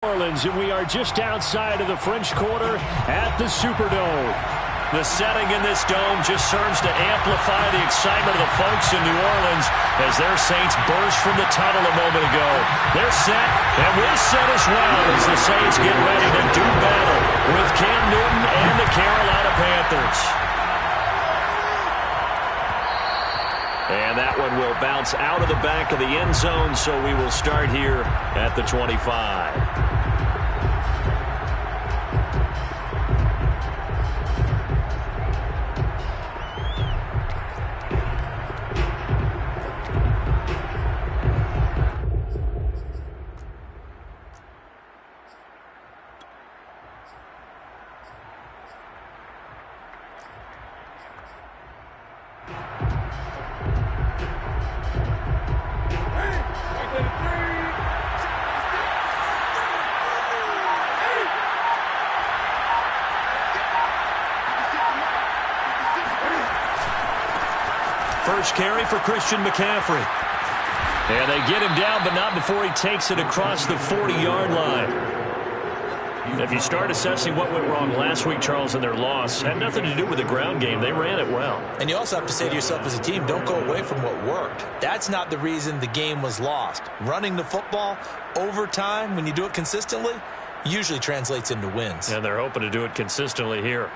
Orleans, and we are just outside of the French Quarter at the Superdome. The setting in this dome just serves to amplify the excitement of the folks in New Orleans as their Saints burst from the tunnel a moment ago. They're set, and we're set as well as the Saints get ready to do battle with Cam Newton and the Carolina Panthers. And that one will bounce out of the back of the end zone, so we will start here at the 25. First carry for Christian McCaffrey. And they get him down, but not before he takes it across the 40-yard line. If you start assessing what went wrong last week, Charles, in their loss, had nothing to do with the ground game. They ran it well. And you also have to say to yourself as a team, don't go away from what worked. That's not the reason the game was lost. Running the football over time, when you do it consistently, usually translates into wins. And they're hoping to do it consistently here.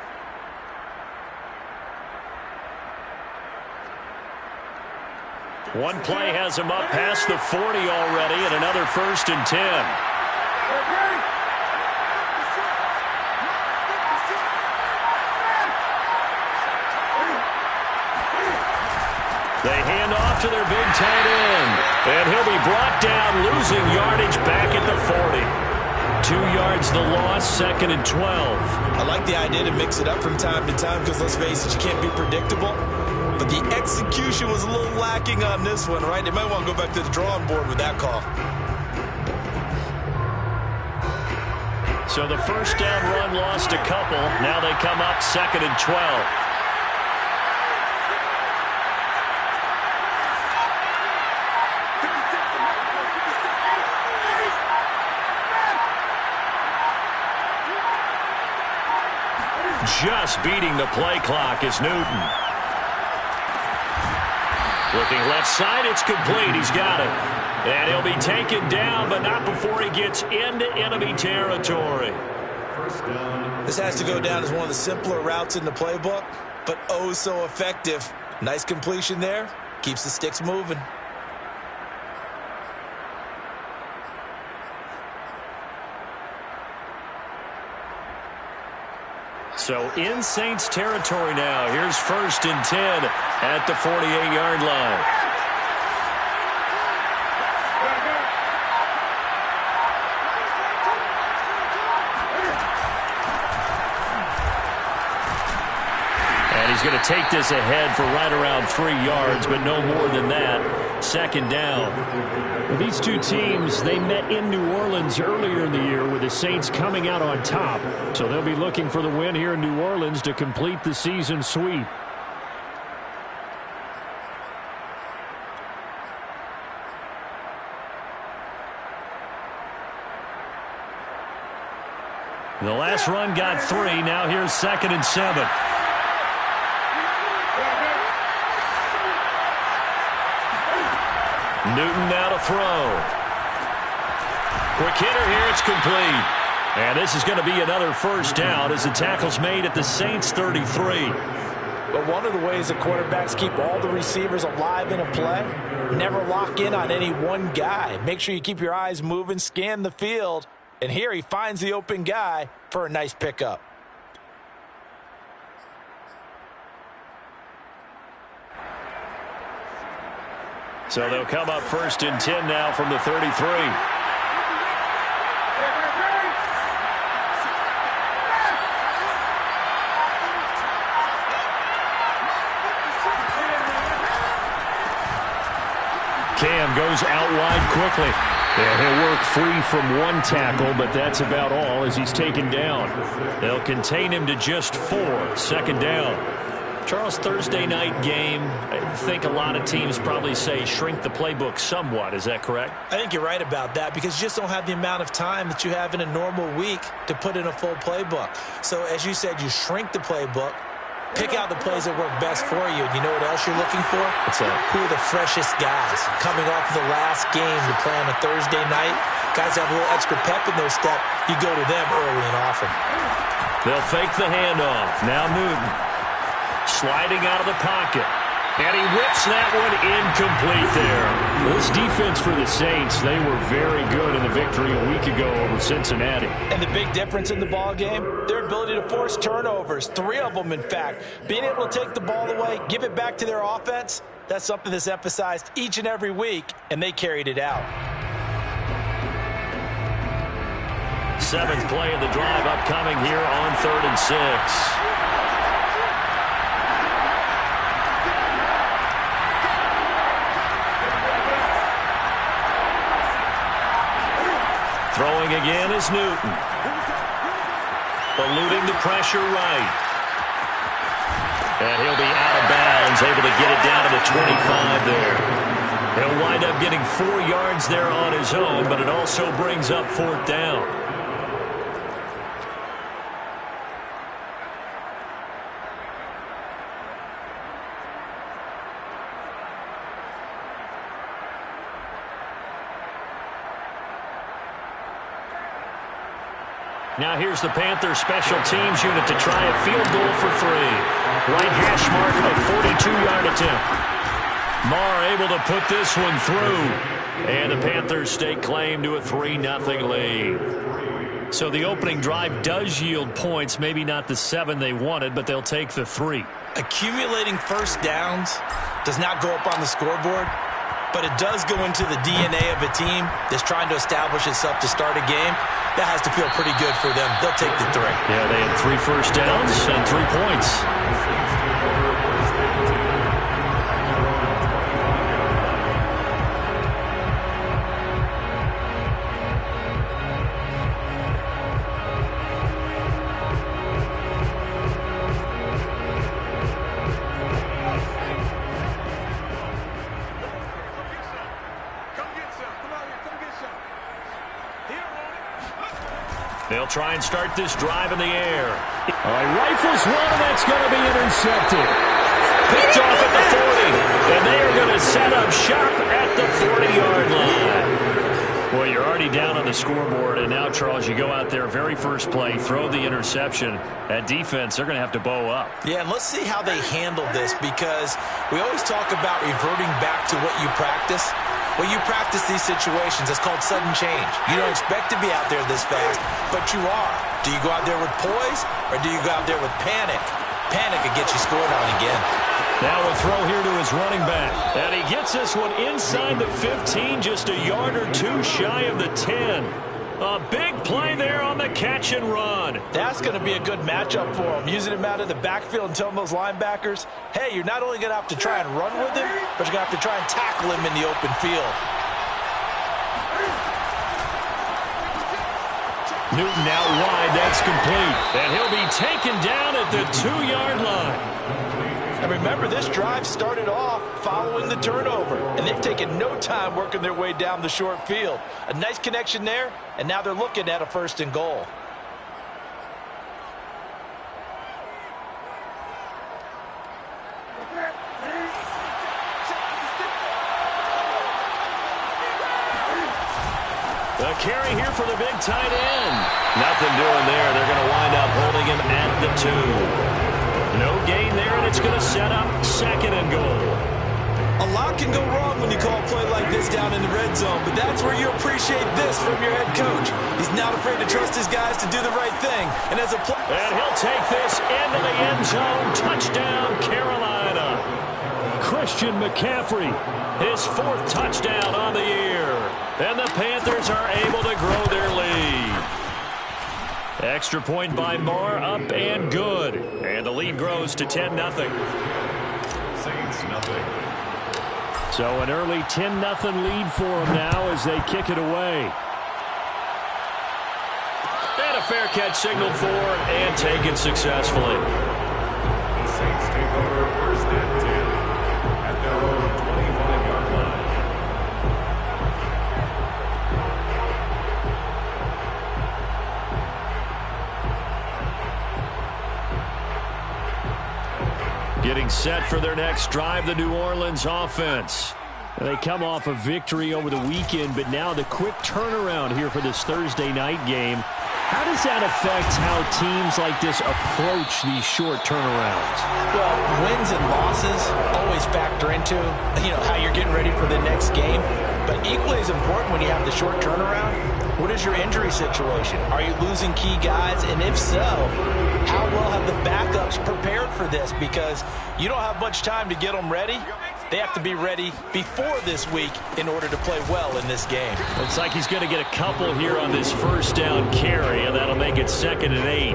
One play has him up past the 40 already, and another 1st and 10. They hand off to their big tight end, and he'll be brought down, losing yardage back at the 40. 2 yards the loss, 2nd and 12. I like the idea to mix it up from time to time because, let's face it, you can't be predictable. But the execution was a little lacking on this one, right? They might want to go back to the drawing board with that call. So the first down run lost a couple. Now they come up 2nd and 12. Just beating the play clock is Newton. Looking left side, it's complete. He's got it. And he'll be taken down, but not before he gets into enemy territory. This has to go down as one of the simpler routes in the playbook, but oh so effective. Nice completion there. Keeps the sticks moving. So in Saints territory now. Here's 1st and 10 at the 48-yard line. And he's going to take this ahead for right around 3 yards, but no more than that. 2nd down. These two teams, they met in New Orleans earlier in the year with the Saints coming out on top. So they'll be looking for the win here in New Orleans to complete the season sweep. The last run got 3. Now here's 2nd and 7. Newton now to throw. Quick hitter here, it's complete. And this is going to be another 1st down as the tackle's made at the Saints 33. But one of the ways that quarterbacks keep all the receivers alive in a play, never lock in on any one guy. Make sure you keep your eyes moving, scan the field, and here he finds the open guy for a nice pickup. So they'll come up 1st and 10 now from the 33. Cam goes out wide quickly. And he'll work free from one tackle, but that's about all as he's taken down. They'll contain him to just 4. 2nd down. Charles, Thursday night game, I think a lot of teams probably say shrink the playbook somewhat. Is that correct? I think you're right about that because you just don't have the amount of time that you have in a normal week to put in a full playbook. So as you said, you shrink the playbook, pick out the plays that work best for you. And you know what else you're looking for? What's that? Who are the freshest guys coming off the last game to play on a Thursday night? Guys have a little extra pep in their step. You go to them early and often. They'll fake the handoff. Now Newton. Sliding out of the pocket. And he whips that one incomplete there. This defense for the Saints, they were very good in the victory a week ago over Cincinnati. And the big difference in the ball game, their ability to force turnovers, 3 of them in fact. Being able to take the ball away, give it back to their offense, that's something that's emphasized each and every week, and they carried it out. 7th play of the drive upcoming here on 3rd and 6. Throwing again is Newton. Eluding the pressure right. And he'll be out of bounds, able to get it down to the 25 there. He'll wind up getting 4 yards there on his own, but it also brings up 4th down. Now here's the Panthers special teams unit to try a field goal for 3. Right hash mark, a 42-yard attempt. Marr able to put this one through. And the Panthers stake claim to a 3-0 lead. So the opening drive does yield points, maybe not the 7 they wanted, but they'll take the 3. Accumulating first downs does not go up on the scoreboard, but it does go into the DNA of a team that's trying to establish itself to start a game. That has to feel pretty good for them. They'll take the 3. Yeah, they had 3 first downs and 3 points. They'll try and start this drive in the air. Rifles one, and that's going to be intercepted. Picked off at the 40. And they are going to set up shop at the 40-yard line. Well, you're already down on the scoreboard, and now, Charles, you go out there, very first play, throw the interception. That defense, they're going to have to bow up. Yeah, and let's see how they handle this, because we always talk about reverting back to what you practice. When you practice these situations, it's called sudden change. You don't expect to be out there this fast, but you are. Do you go out there with poise, or do you go out there with panic? Panic could get you scored on again. Now a throw here to his running back. And he gets this one inside the 15, just a yard or 2 shy of the 10. A big play there on the catch and run. That's going to be a good matchup for him. Using him out of the backfield and telling those linebackers, hey, you're not only going to have to try and run with him, but you're going to have to try and tackle him in the open field. Newton out wide. That's complete. And he'll be taken down at the 2-yard line. And remember, this drive started off following the turnover, and they've taken no time working their way down the short field. A nice connection there, and now they're looking at a 1st and goal. The carry here for the big tight end. Nothing doing there. They're going to wind up holding him at the 2. No gain there, and it's going to set up 2nd and goal. A lot can go wrong when you call a play like this down in the red zone, but that's where you appreciate this from your head coach. He's not afraid to trust his guys to do the right thing. And as a and he'll take this into the end zone. Touchdown, Carolina. Christian McCaffrey, his 4th touchdown on the year. And the Panthers are able to grow their lead. Extra point by Marr, up and good. And the lead grows to 10-0. Saints nothing. So an early 10-0 lead for them now as they kick it away. And a fair catch signaled for and taken successfully. The Saints take over Getting set for their next drive, the New Orleans offense. They come off a victory over the weekend, but now the quick turnaround here for this Thursday night game. How does that affect how teams like this approach these short turnarounds? Well, wins and losses always factor into, how you're getting ready for the next game. But equally as important when you have the short turnaround, what is your injury situation? Are you losing key guys? And if so, how well have the backups prepared for this? Because you don't have much time to get them ready. They have to be ready before this week in order to play well in this game. Looks like he's going to get a couple here on this first down carry, and that'll make it 2nd and 8.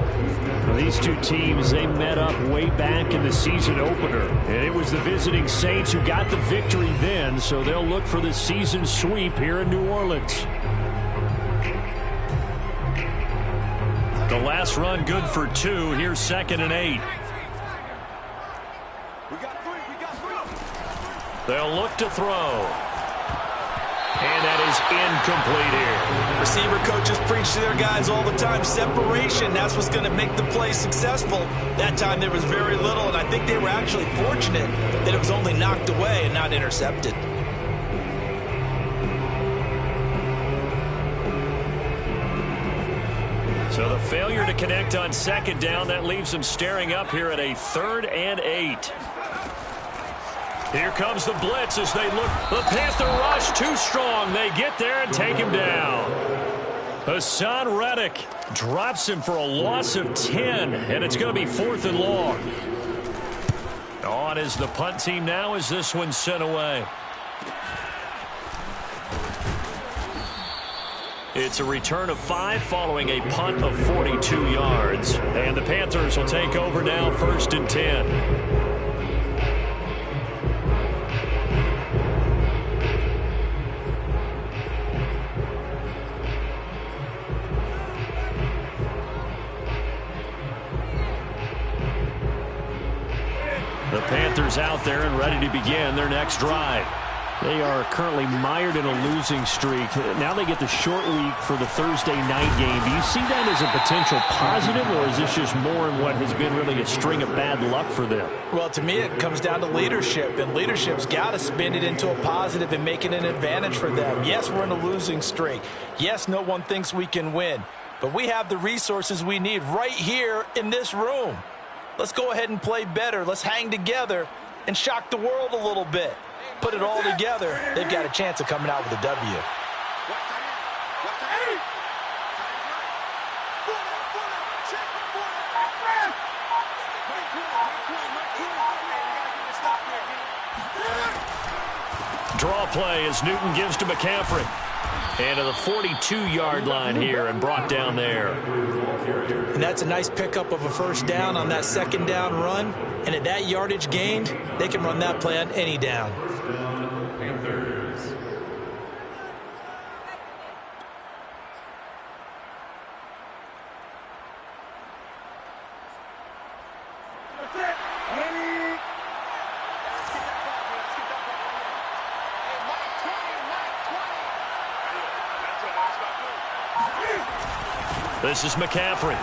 Well, these two teams, they met up way back in the season opener. And it was the visiting Saints who got the victory then, so they'll look for the season sweep here in New Orleans. The last run good for 2. Here's 2nd and 8. They'll look to throw. And that is incomplete here. Receiver coaches preach to their guys all the time. Separation, that's what's going to make the play successful. That time there was very little, and I think they were actually fortunate that it was only knocked away and not intercepted. So the failure to connect on 2nd down, that leaves them staring up here at a 3rd and 8. Here comes the blitz as they look. The Panther rush too strong. They get there and take him down. Hassan Reddick drops him for a loss of 10, and it's going to be 4th and long. On is the punt team now as this one's sent away. It's a return of 5 following a punt of 42 yards. And the Panthers will take over now, 1st and 10. The Panthers out there and ready to begin their next drive. They are currently mired in a losing streak. Now they get the short week for the Thursday night game. Do you see that as a potential positive, or is this just more in what has been really a string of bad luck for them? Well, to me, it comes down to leadership, and leadership's got to spin it into a positive and make it an advantage for them. Yes, we're in a losing streak. Yes, no one thinks we can win, but we have the resources we need right here in this room. Let's go ahead and play better. Let's hang together and shock the world a little bit. Put it all together, they've got a chance of coming out with a W. Draw play as Newton gives to McCaffrey. And to the 42-yard line here and brought down there. And that's a nice pickup of a 1st down on that 2nd down run. And at that yardage gained, they can run that play on any down. This is McCaffrey.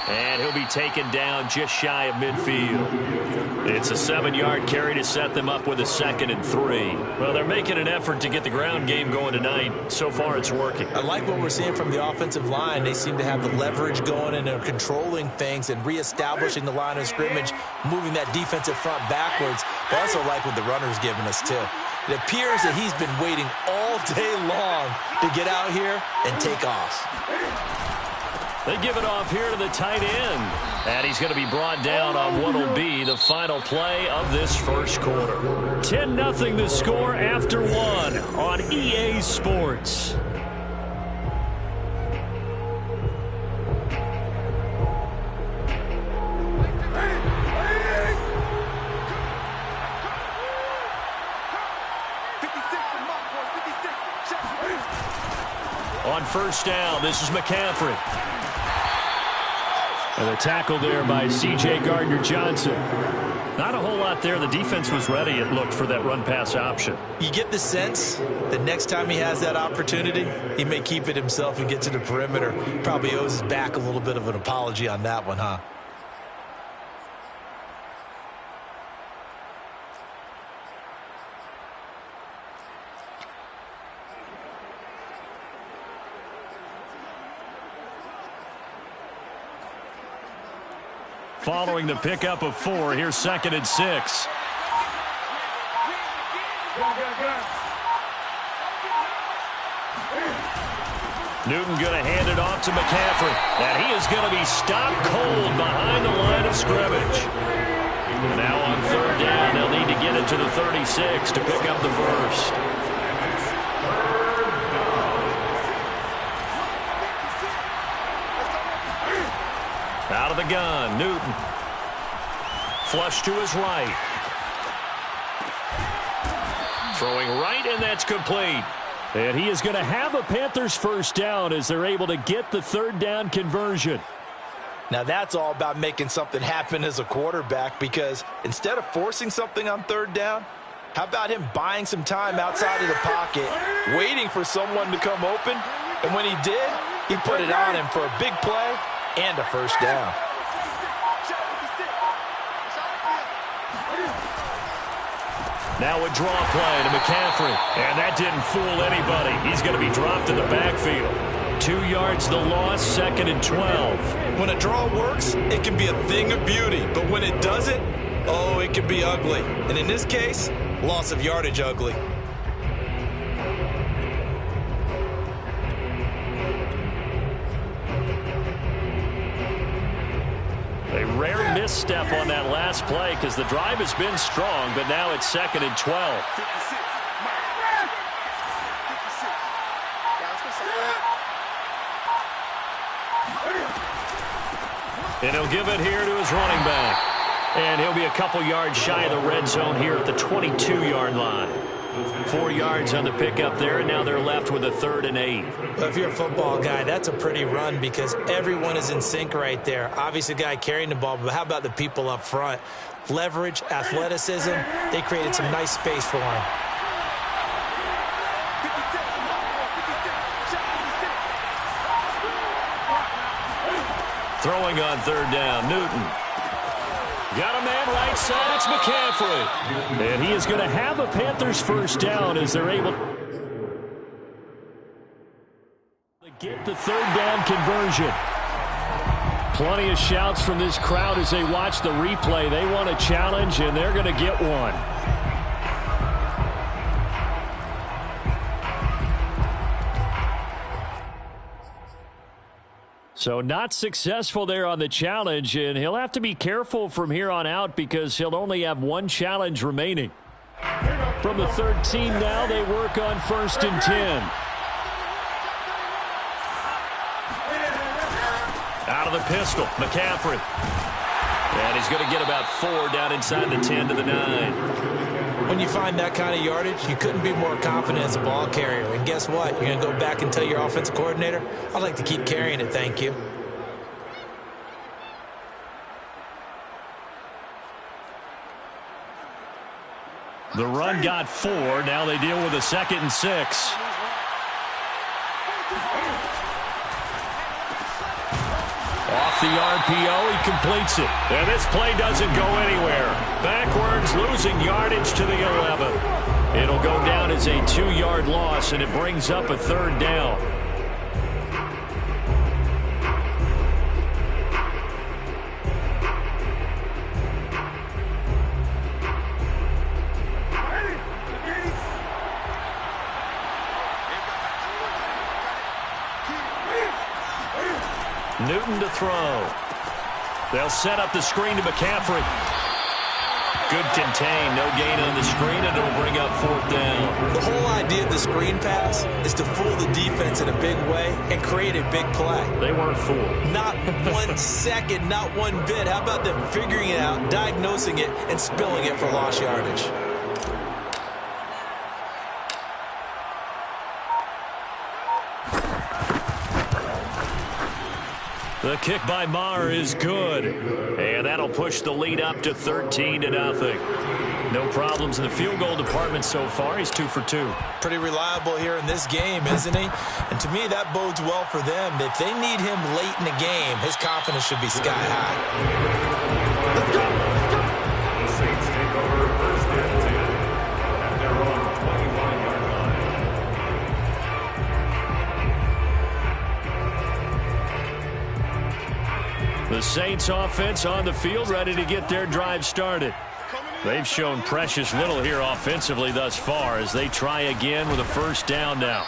And he'll be taken down just shy of midfield. It's a 7-yard carry to set them up with a 2nd and 3. Well, they're making an effort to get the ground game going tonight. So far, it's working. I like what we're seeing from the offensive line. They seem to have the leverage going and they're controlling things and reestablishing the line of scrimmage, moving that defensive front backwards. But I also like what the runner's giving us, too. It appears that he's been waiting all day long to get out here and take off. They give it off here to the tight end. And he's going to be brought down on what will be the final play of this first quarter. 10-0 the score after 1 on EA Sports. On 1st down, this is McCaffrey. And a tackle there by C.J. Gardner-Johnson. Not a whole lot there. The defense was ready, it looked, for that run-pass option. You get the sense that next time he has that opportunity, he may keep it himself and get to the perimeter. Probably owes his back a little bit of an apology on that one, huh? Following the pickup of 4, here's 2nd and 6. Newton going to hand it off to McCaffrey. And he is going to be stopped cold behind the line of scrimmage. Now on 3rd down, they'll need to get it to the 36 to pick up the first. Out of the gun, Newton. Flush to his right. Throwing right, and that's complete. And he is going to have a Panthers first down as they're able to get the 3rd down conversion. Now that's all about making something happen as a quarterback, because instead of forcing something on 3rd down, how about him buying some time outside of the pocket, waiting for someone to come open, and when he did, he put it on him for a big play and a first down. Now a draw play to McCaffrey. And that didn't fool anybody. He's going to be dropped in the backfield. 2 yards the loss, 2nd and 12. When a draw works, it can be a thing of beauty. But when it doesn't, oh, it can be ugly. And in this case, loss of yardage ugly. A rare misstep on that last play because the drive has been strong, but now it's 2nd and 12. And he'll give it here to his running back. And he'll be a couple yards shy of the red zone here at the 22-yard line. 4 yards on the pickup there, and now they're left with a 3rd and 8. Well, if you're a football guy, that's a pretty run because everyone is in sync right there. Obviously, the guy carrying the ball, but how about the people up front? Leverage, athleticism, they created some nice space for him. Throwing on 3rd down, Newton. Got a man right side, it's McCaffrey. And he is going to have a Panthers first down as they're able to get the 3rd down conversion. Plenty of shouts from this crowd as they watch the replay. They want a challenge, and they're going to get one. So not successful there on the challenge, and he'll have to be careful from here on out because he'll only have 1 challenge remaining. From the 13 now, they work on 1st and 10. Out of the pistol, McCaffrey. And he's going to get about 4 down inside the 10 to the 9. When you find that kind of yardage, you couldn't be more confident as a ball carrier. And guess what? You're going to go back and tell your offensive coordinator, I'd like to keep carrying it, thank you. The run got 4. Now they deal with a 2nd and 6. Off the RPO, he completes it. And this play doesn't go anywhere. Backwards, losing yardage to the 11. It'll go down as a 2-yard loss, and it brings up a 3rd down. Newton to throw. They'll set up the screen to McCaffrey. Good contain, no gain on the screen, and it'll bring up 4th down. The whole idea of the screen pass is to fool the defense in a big way and create a big play. They weren't fooled. Not 1 second, not 1 bit. How about them figuring it out, diagnosing it, and spilling it for lost yardage? The kick by Maher is good. And that'll push the lead up to 13-0. No problems in the field goal department so far. He's 2 for 2. Pretty reliable here in this game, isn't he? And to me, that bodes well for them. If they need him late in the game, his confidence should be sky high. Let's go! The Saints take over 1st and 10 at their own 25-yard line. The Saints offense on the field, ready to get their drive started. They've shown precious little here offensively thus far as they try again with a first down now.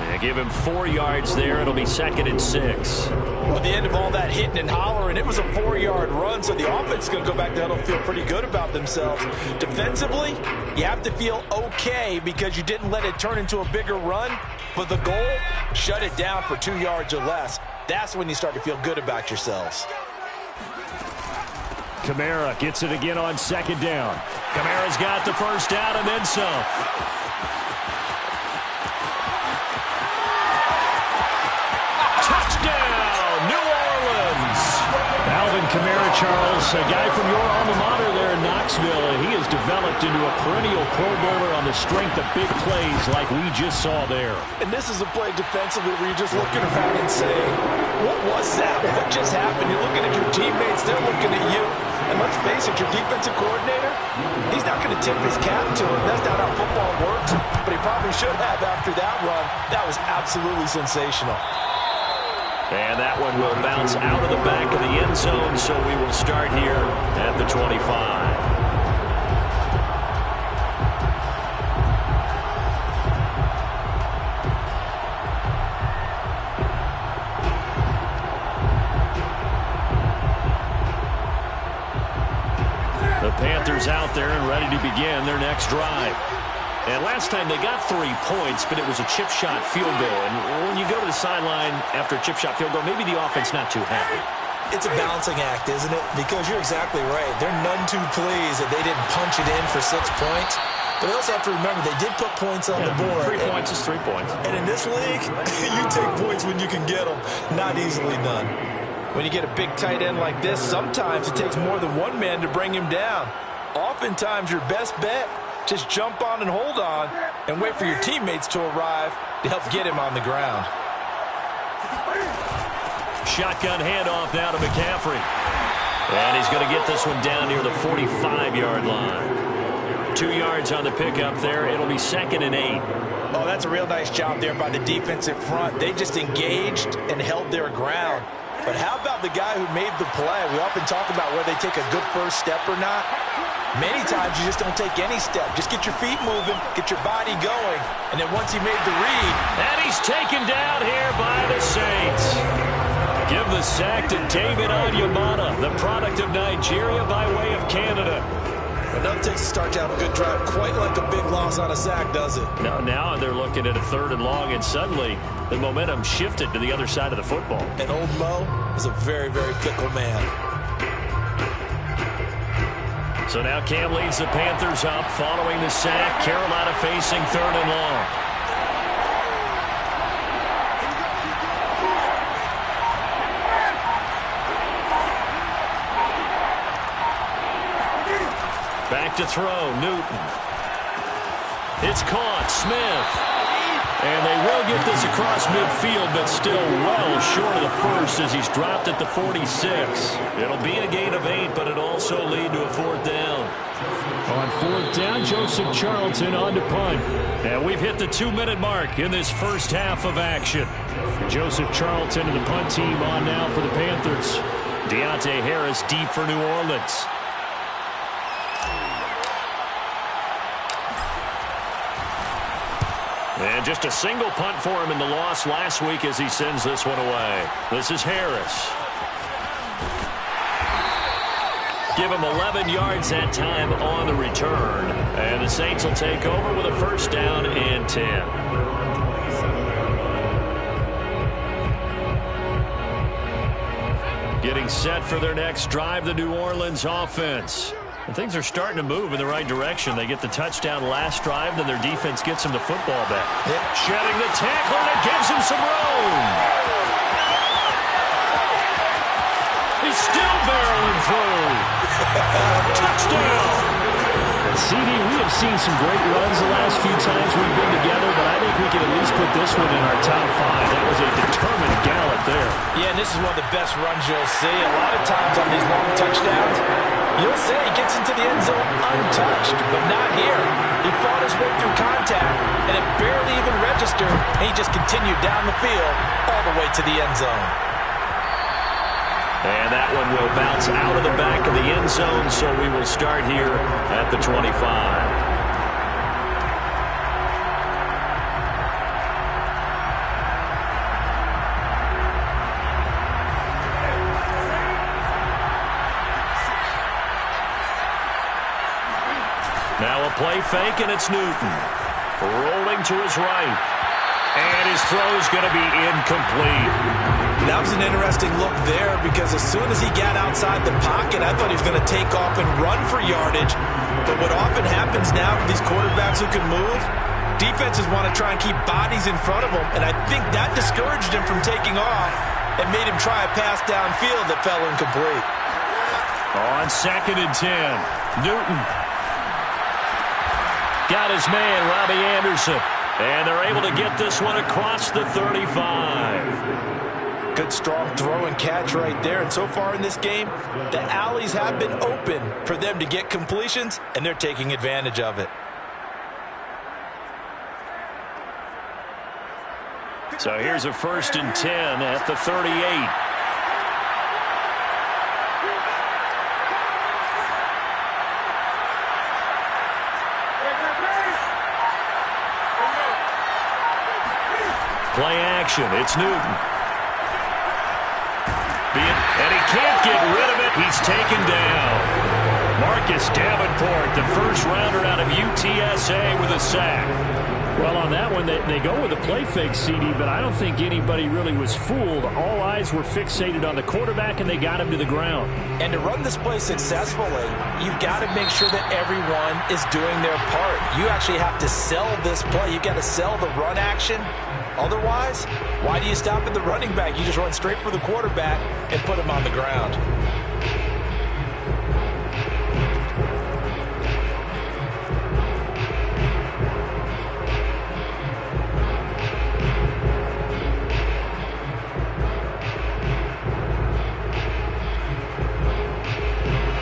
They give him 4 yards there. It'll be 2nd and 6. Well, at the end of all that hitting and hollering, it was a 4-yard run, so the offense is going to go back there and feel pretty good about themselves. Defensively, you have to feel okay because you didn't let it turn into a bigger run, but the goal, shut it down for 2 yards or less. That's when you start to feel good about yourselves. Kamara gets it again on 2nd down. Kamara's got the first down and then some. Kamara, Charles, a guy from your alma mater there in Knoxville. He has developed into a perennial Pro Bowler on the strength of big plays like we just saw there. And this is a play defensively where you're just looking around and saying, what was that? What just happened? You're looking at your teammates. They're looking at you. And let's face it, your defensive coordinator, he's not going to tip his cap to him. That's not how football works. But he probably should have after that run. That was absolutely sensational. And that one will bounce out of the back of the end zone, so we will start here at the 25. The Panthers out there and ready to begin their next drive. And last time they got 3 points, but it was a chip shot field goal. And when you go to the sideline after a chip shot field goal, maybe the offense not too happy. It's a balancing act, isn't it? Because you're exactly right. They're none too pleased that they didn't punch it in for 6 points. But they also have to remember they did put points on the board. 3 points is 3 points. And in this league, you take points when you can get them. Not easily done. When you get a big tight end like this, sometimes it takes more than one man to bring him down. Oftentimes, your best bet, just jump on and hold on and wait for your teammates to arrive to help get him on the ground. Shotgun handoff now to McCaffrey. And he's going to get this one down near the 45-yard line. 2 yards on the pickup there. It'll be 2nd and 8. Oh, that's a real nice job there by the defensive front. They just engaged and held their ground. But how about the guy who made the play? We often talk about whether they take a good first step or not. Many times you just don't take any step. Just get your feet moving, get your body going, and then once he made the read. And he's taken down here by the Saints. Give the sack to David Onyemata, the product of Nigeria by way of Canada. Enough takes to start to have a good drive. Quite like a big loss on a sack, does it? Now they're looking at a 3rd and long, and suddenly the momentum shifted to the other side of the football. And old Mo is a very, very fickle man. So now Cam leads the Panthers up following the sack. Carolina facing 3rd and long. Back to throw, Newton. It's caught, Smith. And they will get this across midfield, but still well short of the first as he's dropped at the 46. It'll be a gain of 8, but it'll also lead to a 4th down. On 4th down, Joseph Charlton on to punt. And we've hit the 2-minute mark in this first half of action. Joseph Charlton and the punt team on now for the Panthers. Deontay Harris deep for New Orleans. And just a single punt for him in the loss last week as he sends this one away. This is Harris. Give him 11 yards that time on the return. And the Saints will take over with a first down and 10. Getting set for their next drive, the New Orleans offense. And things are starting to move in the right direction. They get the touchdown last drive, then their defense gets them the football back. Shedding the tackle, and it gives him some room. He's still barreling through. Touchdown. CD, we have seen some great runs the last few times we've been together, but I think we can at least put this one in our top 5. That was a determined gallop there. Yeah, and this is one of the best runs you'll see. A lot of times on these long touchdowns, you'll say he gets into the end zone untouched, but not here. He fought his way through contact, and it barely even registered, and he just continued down the field all the way to the end zone. And that one will bounce out of the back of the end zone, so we will start here at the 25. Now a play fake, and it's Newton. Rolling to his right. And his throw is going to be incomplete. That was an interesting look there because as soon as he got outside the pocket, I thought he was going to take off and run for yardage. But what often happens now with these quarterbacks who can move, defenses want to try and keep bodies in front of them, and I think that discouraged him from taking off and made him try a pass downfield that fell incomplete. On 2nd and 10, Newton got his man, Robbie Anderson. And they're able to get this one across the 35. Good, strong throw and catch right there. And so far in this game, the alleys have been open for them to get completions, and they're taking advantage of it. So here's a 1st and 10 at the 38. Play action. It's Newton. And he can't get rid of it. He's taken down. Marcus Davenport, the first rounder out of UTSA with a sack. Well, on that one, they go with a play fake, CD, but I don't think anybody really was fooled. All eyes were fixated on the quarterback, and they got him to the ground. And to run this play successfully, you've got to make sure that everyone is doing their part. You actually have to sell this play. You've got to sell the run action. Otherwise, why do you stop at the running back? You just run straight for the quarterback and put him on the ground.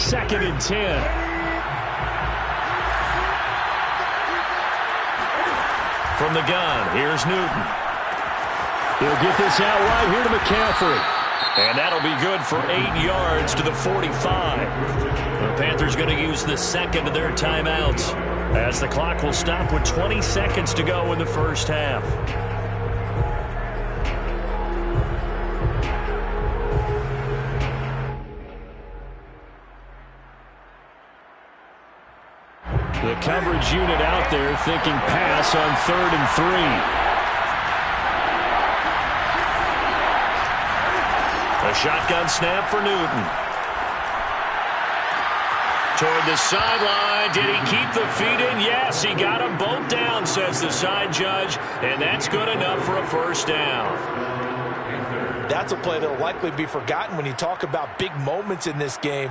Second and 10. From the gun, here's Newton. He'll get this out right here to McCaffrey. And that'll be good for 8 yards to the 45. The Panthers going to use the second of their timeouts as the clock will stop with 20 seconds to go in the first half. The coverage unit out there thinking pass on 3rd and 3. A shotgun snap for Newton. Toward the sideline. Did he keep the feet in? Yes, he got them both down, says the side judge. And that's good enough for a first down. That's a play that will likely be forgotten when you talk about big moments in this game.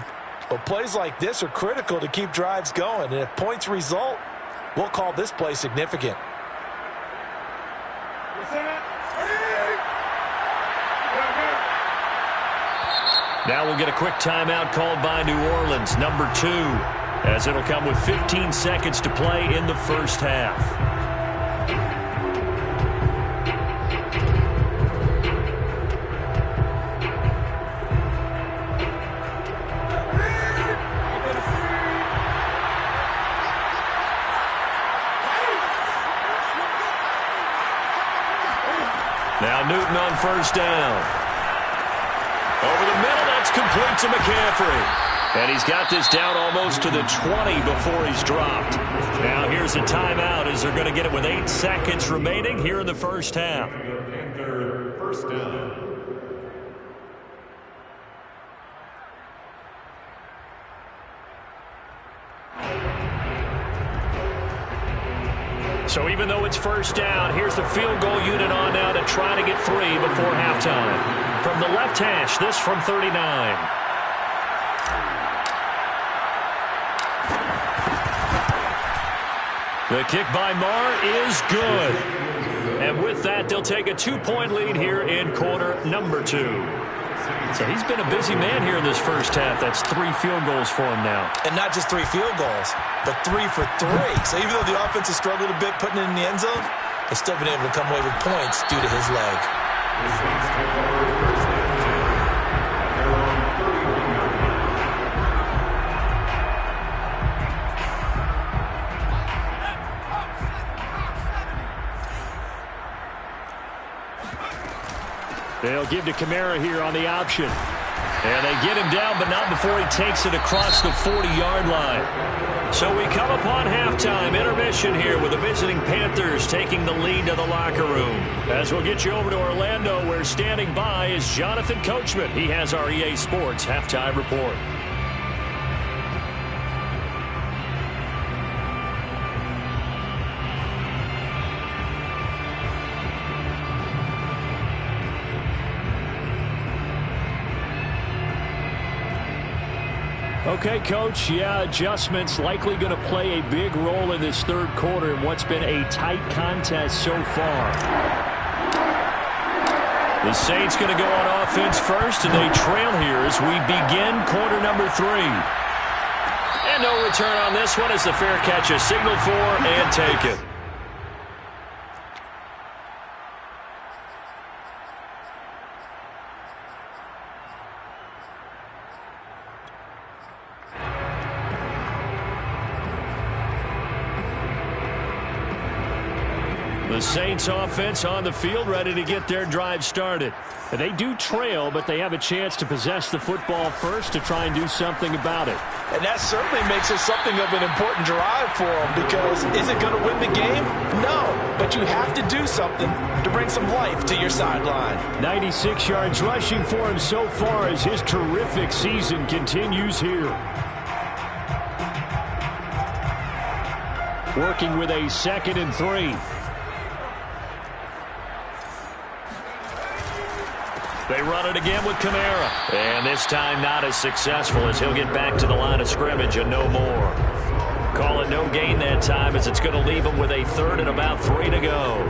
But plays like this are critical to keep drives going. And if points result, we'll call this play significant. Now we'll get a quick timeout called by New Orleans, number 2, as it'll come with 15 seconds to play in the first half. Now Newton on first down. Over the middle, that's complete to McCaffrey. And he's got this down almost to the 20 before he's dropped. Now here's a timeout as they're going to get it with 8 seconds remaining here in the first half. First down. So even though it's first down, here's the field goal unit on now to try to get 3 before halftime. From the left hash, this from 39. The kick by Marr is good. And with that, they'll take a 2-point lead here in quarter number 2. So he's been a busy man here in this first half. That's 3 field goals for him now. And not just 3 field goals, but 3 for 3. So even though the offense has struggled a bit putting it in the end zone, they've still been able to come away with points due to his leg. The Saints take over first and 10 at their own They'll give to Kamara here on the option. And they get him down, but not before he takes it across the 40-yard line. So we come upon halftime intermission here with the visiting Panthers taking the lead to the locker room. As we'll get you over to Orlando, where standing by is Jonathan Coachman. He has our EA Sports halftime report. Okay, Coach, adjustments likely going to play a big role in this third quarter in what's been a tight contest so far. The Saints going to go on offense first, and they trail here as we begin quarter number 3. And no return on this one as the fair catch is signaled for and taken. The Saints offense on the field, ready to get their drive started. They do trail, but they have a chance to possess the football first to try and do something about it. And that certainly makes it something of an important drive for them, because is it going to win the game? No, but you have to do something to bring some life to your sideline. 96 yards rushing for him so far as his terrific season continues here. Working with a 2nd and 3. They run it again with Kamara. And this time not as successful as he'll get back to the line of scrimmage and no more. Call it no gain that time as it's going to leave him with a 3rd and about 3 to go.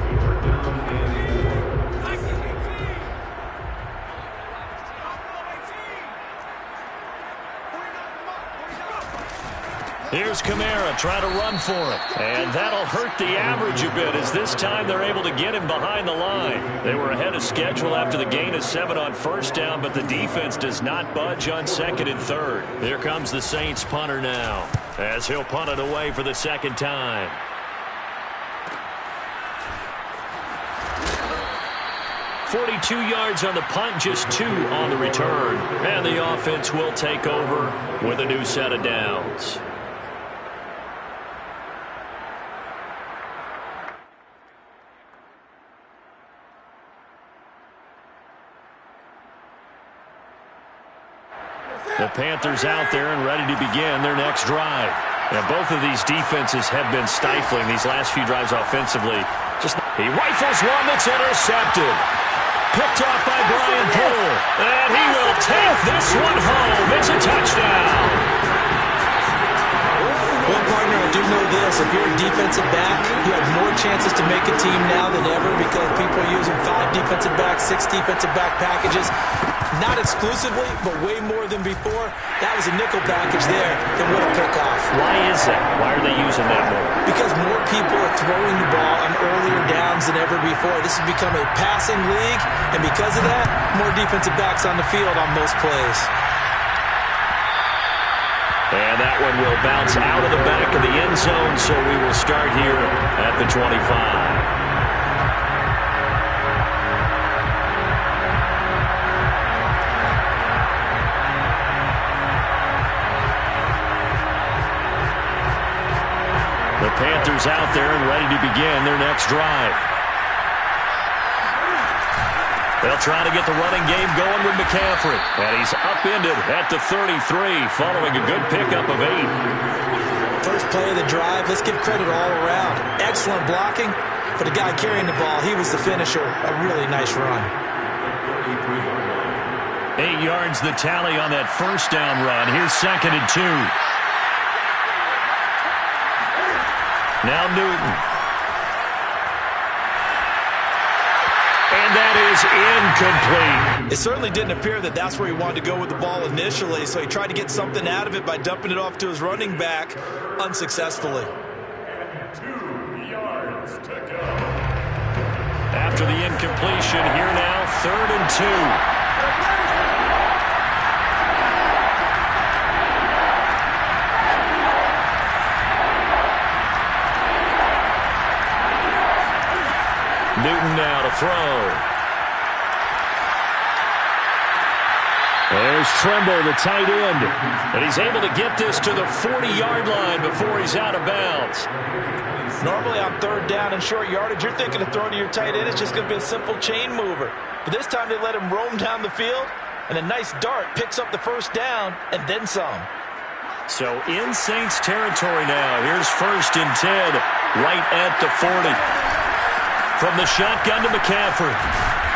Here's Kamara trying to run for it. And that'll hurt the average a bit as this time they're able to get him behind the line. They were ahead of schedule after the gain of 7 on first down, but the defense does not budge on 2nd and 3rd. Here comes the Saints punter now as he'll punt it away for the 2nd time. .42 yards on the punt, just 2 on the return. And the offense will take over with a new set of downs. The Panthers out there and ready to begin their next drive. And both of these defenses have been stifling these last few drives offensively. He rifles one that's intercepted. Picked off by Brian Poole. And he will take this one home. It's a touchdown. Well, partner, I do know this. If you're a defensive back, you have more chances to make a team now than ever because people are using 5 defensive backs, 6 defensive back packages. Not exclusively, but way more than before. That was a nickel package there. Then what a pickoff. Why is that? Why are they using that more? Because more people are throwing the ball on earlier downs than ever before. This has become a passing league, and because of that, more defensive backs on the field on most plays. And that one will bounce out of the back of the end zone, so we will start here at the 25. The Panthers out there and ready to begin their next drive. They'll try to get the running game going with McCaffrey. And he's upended at the 33 following a good pickup of 8. First play of the drive, let's give credit all around. Excellent blocking, but the guy carrying the ball, he was the finisher. A really nice run. 8 yards the tally on that first down run. Here's 2nd and 2. Now Newton. And that is incomplete. It certainly didn't appear that that's where he wanted to go with the ball initially, so he tried to get something out of it by dumping it off to his running back unsuccessfully. 2 yards to go. After the incompletion, here now, 3rd and 2. Newton now to throw. There's Tremble, the tight end. And he's able to get this to the 40-yard line before he's out of bounds. Normally on third down and short yardage, you're thinking of throwing to your tight end. It's just going to be a simple chain mover. But this time they let him roam down the field, and a nice dart picks up the first down and then some. So in Saints territory now. Here's 1st and 10, right at the 40. From the shotgun to McCaffrey.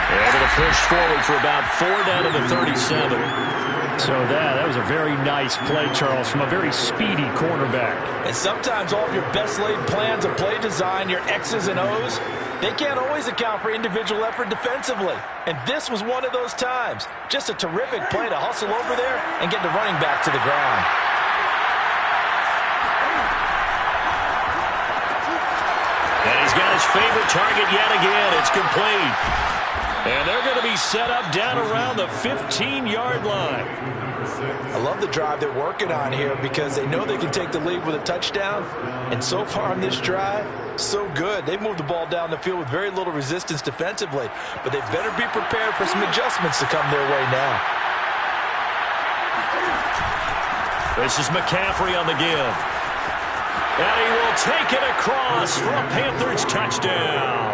Able to push forward for about 4 down to the 37. So that was a very nice play, Charles, from a very speedy cornerback. And sometimes all of your best laid plans of play design, your X's and O's, they can't always account for individual effort defensively. And this was one of those times. Just a terrific play to hustle over there and get the running back to the ground. And he's got his favorite target yet again. It's complete. And they're going to be set up down around the 15-yard line. I love the drive they're working on here because they know they can take the lead with a touchdown. And so far on this drive, so good. They've moved the ball down the field with very little resistance defensively. But they better be prepared for some adjustments to come their way now. This is McCaffrey on the give. And he will take it across for a Panthers touchdown.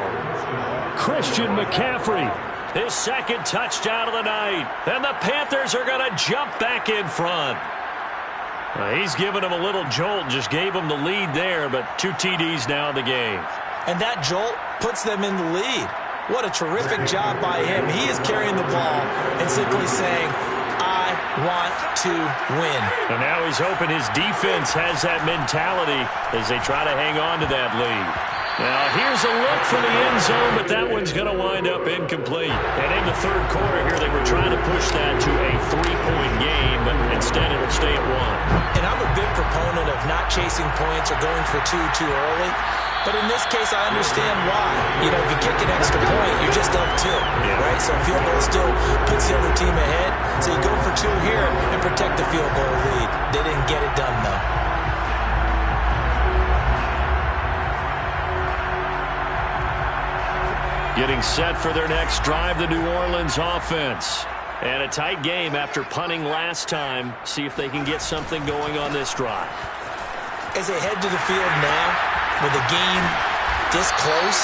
Christian McCaffrey. His 2nd touchdown of the night. And the Panthers are going to jump back in front. He's given him a little jolt, just gave him the lead there, but 2 TDs now in the game. And that jolt puts them in the lead. What a terrific job by him. He is carrying the ball and simply saying, I want to win. And now he's hoping his defense has that mentality as they try to hang on to that lead. Now, here's a look for the end zone, but that one's going to wind up incomplete. And in the 3rd quarter here, they were trying to push that to a 3-point game, but instead it'll stay at 1. And I'm a big proponent of not chasing points or going for 2 too early. But in this case, I understand why. You know, if you kick an extra point, you're just up 2, right? So a field goal still puts the other team ahead. So you go for 2 here and protect the field goal lead. They didn't get it done, though. Getting set for their next drive, the New Orleans offense. And a tight game after punting last time. See if they can get something going on this drive. As they head to the field now, with the game this close,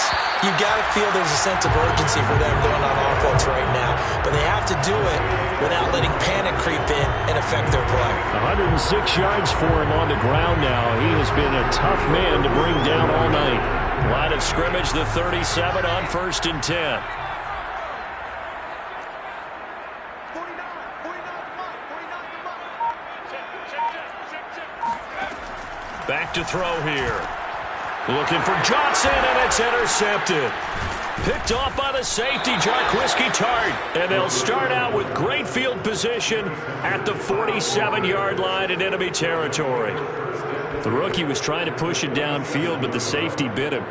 you've got to feel there's a sense of urgency for them going on offense right now. But they have to do it without letting panic creep in and affect their play. 106 yards for him on the ground now. He has been a tough man to bring down all night. Line of scrimmage, the 37 on 1st and 10. Back to throw here. Looking for Johnson, and it's intercepted. Picked off by the safety, Jarquiski Tart. And they'll start out with great field position at the 47-yard line in enemy territory. The rookie was trying to push it downfield, but the safety bit him.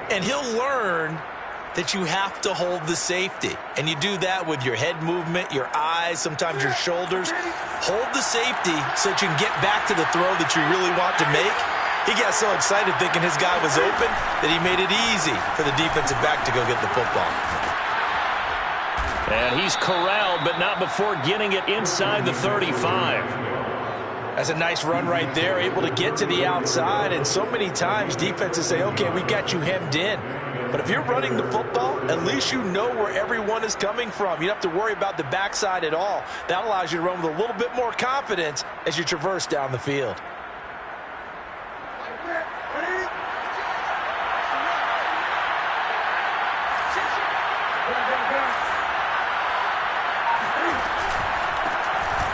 And he'll learn that you have to hold the safety. And you do that with your head movement, your eyes, sometimes your shoulders. Hold the safety so that you can get back to the throw that you really want to make. He got so excited thinking his guy was open that he made it easy for the defensive back to go get the football. And he's corralled, but not before getting it inside the 35. That's a nice run right there, able to get to the outside. And so many times defenses say, okay, we got you hemmed in. But if you're running the football, at least you know where everyone is coming from. You don't have to worry about the backside at all. That allows you to run with a little bit more confidence as you traverse down the field.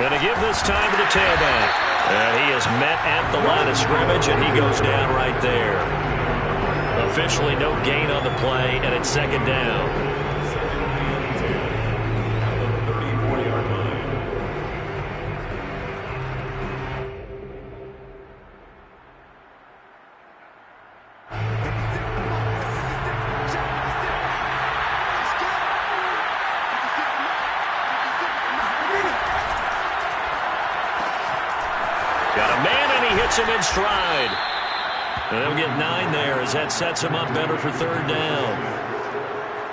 Going to give this time to the tailback. And he is met at the line of scrimmage, and he goes down right there. Officially no gain on the play, and it's 2nd down. Got a man, and he hits him in stride. And they'll get 9 there as that sets him up better for 3rd down.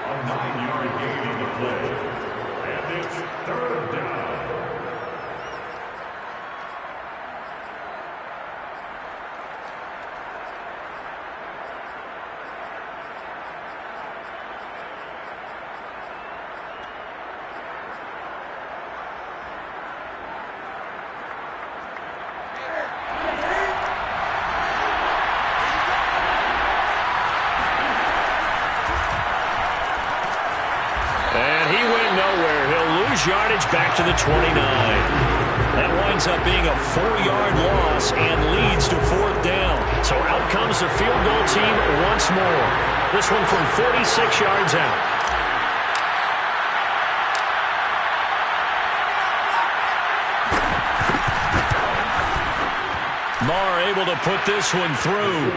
A 9-yard gain on the play. And it's 3rd down. yardage back to the 29. That winds up being a 4-yard loss and leads to 4th down. So out comes the field goal team once more. This one from 46 yards out. Marr able to put this one through.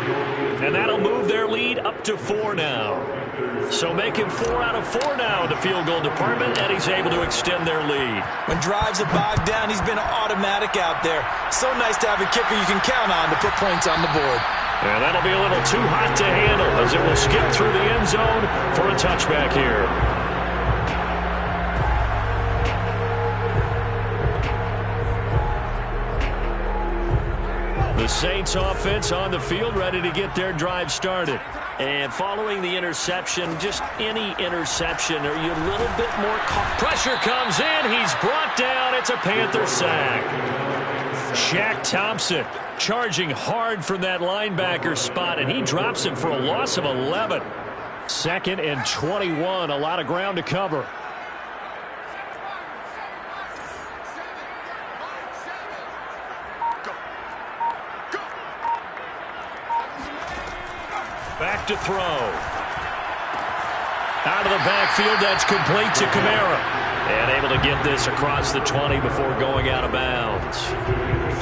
And that'll move their lead up to 4 now. So making 4 out of 4 now in the field goal department, and he's able to extend their lead. When drives are bogged down, he's been automatic out there. So nice to have a kicker you can count on to put points on the board. And that'll be a little too hot to handle as it will skip through the end zone for a touchback here. The Saints offense on the field, ready to get their drive started. And following the interception, just any interception, are you a little bit more pressure comes in. He's brought down. It's a Panther sack. Shaq Thompson charging hard from that linebacker spot, and he drops him for a loss of 11. 2nd and 21, a lot of ground to cover. Back to throw. Out of the backfield, that's complete to Kamara. And able to get this across the 20 before going out of bounds.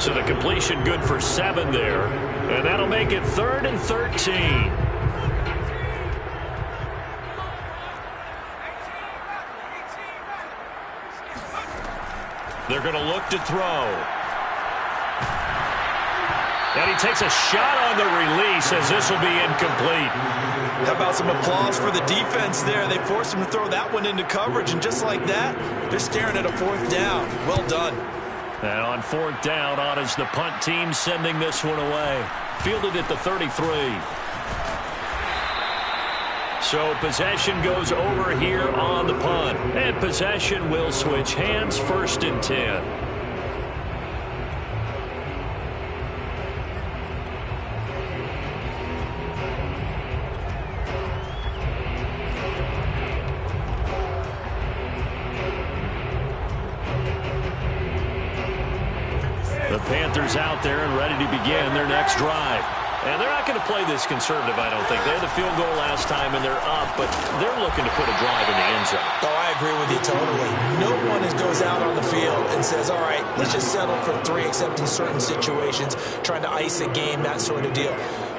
So the completion good for 7 there. And that'll make it 3rd and 13. They're going to look to throw. And he takes a shot on the release as this will be incomplete. How about some applause for the defense there? They forced him to throw that one into coverage, and just like that, they're staring at a 4th down. Well done. And on 4th down, on is the punt team sending this one away. Fielded at the 33. So possession goes over here on the punt. And possession will switch hands, 1st and 10. The Panthers out there and ready to begin their next drive. And they're not going to play this conservative, I don't think. They had the field goal last time, and they're up, but they're looking to put a drive in the end zone. Oh, I agree with you totally. No one goes out on the field and says, all right, let's just settle for 3, except in certain situations, trying to ice a game, that sort of deal.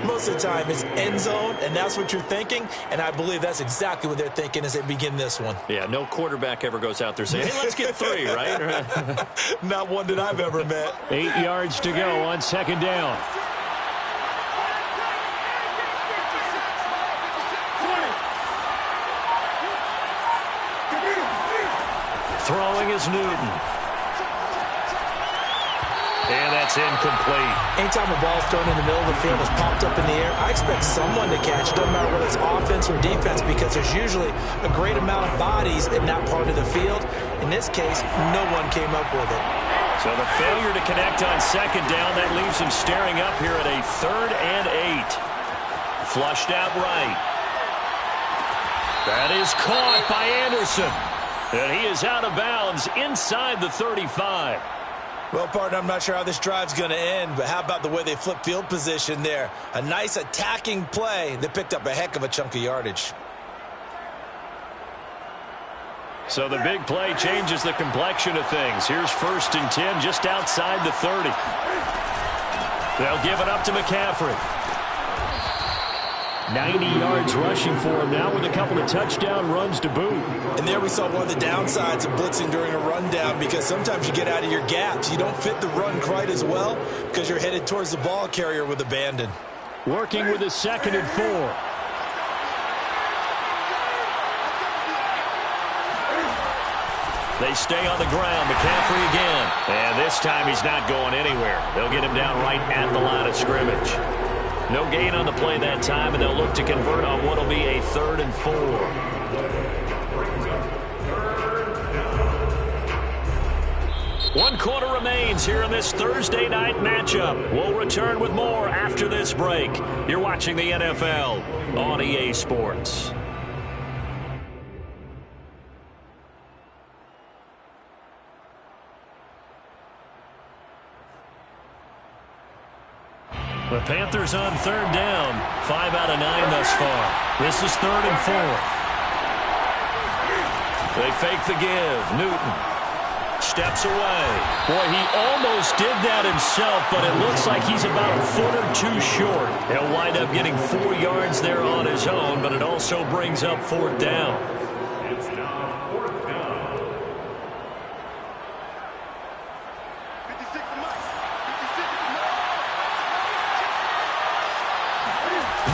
Most of the time, it's end zone, and that's what you're thinking, and I believe that's exactly what they're thinking as they begin this one. Yeah, no quarterback ever goes out there saying, hey, let's get 3, right? Not one that I've ever met. 8 yards to go on 2nd down. Throwing is Newton. And that's incomplete. Anytime a ball's thrown in the middle of the field, it's popped up in the air, I expect someone to catch it. Doesn't matter whether it's offense or defense, because there's usually a great amount of bodies in that part of the field. In this case, no one came up with it. So the failure to connect on 2nd down, that leaves him staring up here at a 3rd and 8. Flushed out right. That is caught by Anderson. And he is out of bounds inside the 35. Well, partner, I'm not sure how this drive's going to end, but how about the way they flip field position there? A nice attacking play that picked up a heck of a chunk of yardage. So the big play changes the complexion of things. Here's 1st and 10 just outside the 30. They'll give it up to McCaffrey. 90 yards rushing for him now with a couple of touchdown runs to boot. And there we saw one of the downsides of blitzing during a rundown, because sometimes you get out of your gaps. You don't fit the run quite as well because you're headed towards the ball carrier with abandon. Working with a 2nd and 4. They stay on the ground. McCaffrey again. And this time he's not going anywhere. They'll get him down right at the line of scrimmage. No gain on the play that time, and they'll look to convert on what will be a 3rd and 4. One quarter remains here in this Thursday night matchup. We'll return with more after this break. You're watching the NFL on EA Sports. The Panthers on third down. 5 out of 9 thus far. This is 3rd and 4. They fake the give. Newton steps away. Boy, he almost did that himself, but it looks like he's about a foot or two short. He'll wind up getting 4 yards there on his own, but it also brings up 4th down. It's now 4th down.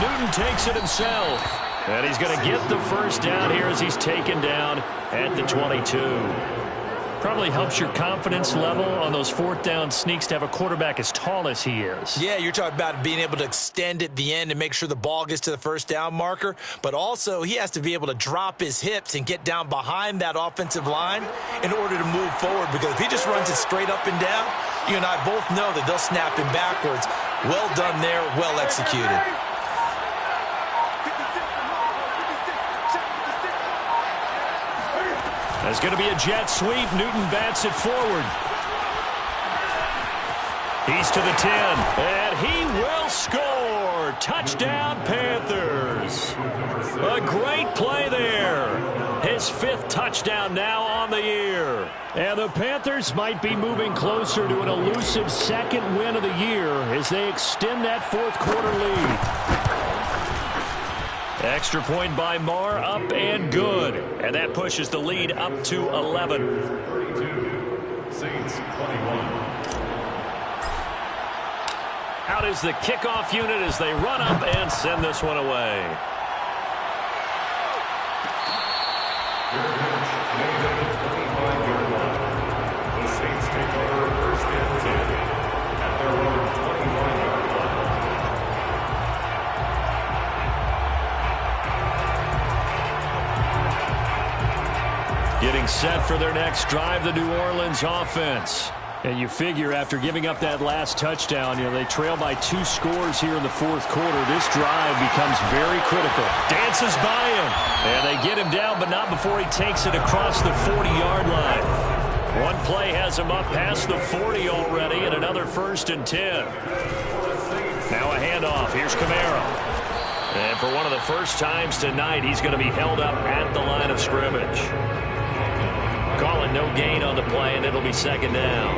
Newton takes it himself. And he's going to get the first down here as he's taken down at the 22. Probably helps your confidence level on those 4th down sneaks to have a quarterback as tall as he is. Yeah, you're talking about being able to extend at the end and make sure the ball gets to the first down marker. But also, he has to be able to drop his hips and get down behind that offensive line in order to move forward. Because if he just runs it straight up and down, you and I both know that they'll snap him backwards. Well done there, well executed. There's going to be a jet sweep. Newton bats it forward. He's to the 10, and he will score. Touchdown, Panthers. A great play there. His 5th touchdown now on the year. And the Panthers might be moving closer to an elusive 2nd win of the year as they extend that 4th quarter lead. Extra point by Marr, up and good. And that pushes the lead up to 11. 32, Saints 21. Out is the kickoff unit as they run up and send this one away. Their bench made at the 25-yard line. The Saints take over 1st and 10 at their own 25-yard line. Getting set for their next drive, the New Orleans offense. And you figure after giving up that last touchdown, they trail by 2 scores here in the 4th quarter. This drive becomes very critical. Dances by him. And they get him down, but not before he takes it across the 40-yard line. One play has him up past the 40 already, and another 1st and 10. Now a handoff. Here's Kamara. And for one of the first times tonight, he's going to be held up at the line of scrimmage. Calling no gain on the play, and it'll be 2nd down.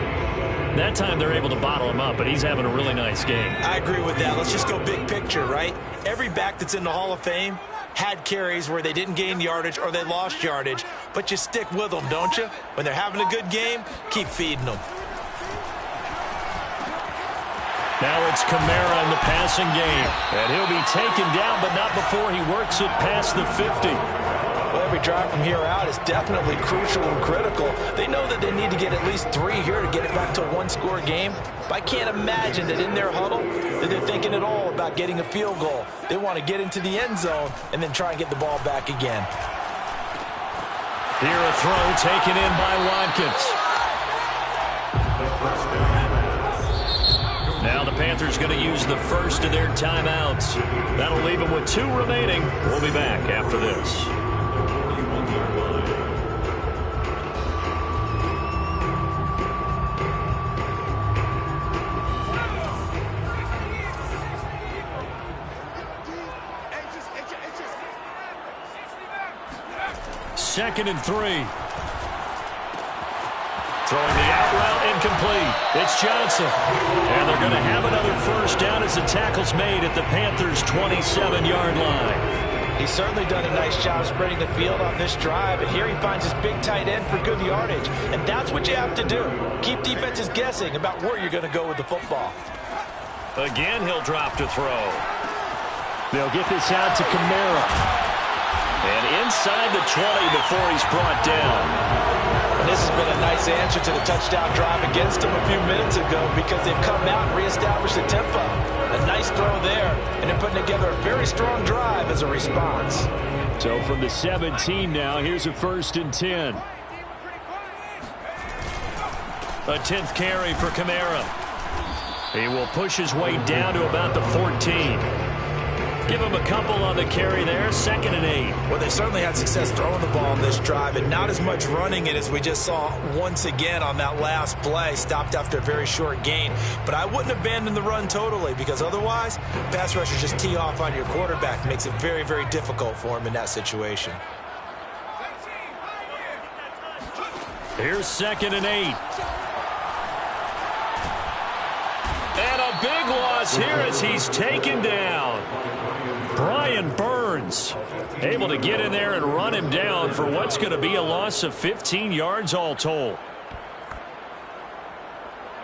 That time they're able to bottle him up, but he's having a really nice game. I agree with that. Let's just go big picture, right? Every back that's in the Hall of Fame had carries where they didn't gain yardage or they lost yardage, but you stick with them, don't you? When they're having a good game, keep feeding them. Now it's Kamara in the passing game, and he'll be taken down, but not before he works it past the 50. Well, every drive from here out is definitely crucial and critical. They know that they need to get at least 3 here to get it back to a 1-score game. But I can't imagine that in their huddle that they're thinking at all about getting a field goal. They want to get into the end zone and then try and get the ball back again. Here a throw taken in by Watkins. Now the Panthers going to use the first of their timeouts. That'll leave them with 2 remaining. We'll be back after this. Second and 3. Throwing the out route incomplete. It's Johnson. And they're going to have another first down as the tackle's made at the Panthers' 27-yard line. He's certainly done a nice job spreading the field on this drive, and here he finds his big tight end for good yardage. And that's what you have to do. Keep defenses guessing about where you're going to go with the football. Again, he'll drop to throw. They'll get this out to Kamara. And inside the 20 before he's brought down. And this has been a nice answer to the touchdown drive against them a few minutes ago because they've come out and reestablished the tempo. A nice throw there, and they're putting together a very strong drive as a response. So from the 17 now, here's a 1st and 10. A 10th carry for Kamara. He will push his way down to about the 14. Give him a couple on the carry there, 2nd and 8. Well, they certainly had success throwing the ball in this drive, and not as much running it as we just saw once again on that last play. Stopped after a very short gain. But I wouldn't abandon the run totally, because otherwise, pass rushers just tee off on your quarterback. Makes it very, very difficult for him in that situation. Here's 2nd and 8. And a big loss here as he's taken down. Brian Burns able to get in there and run him down for what's going to be a loss of 15 yards all told.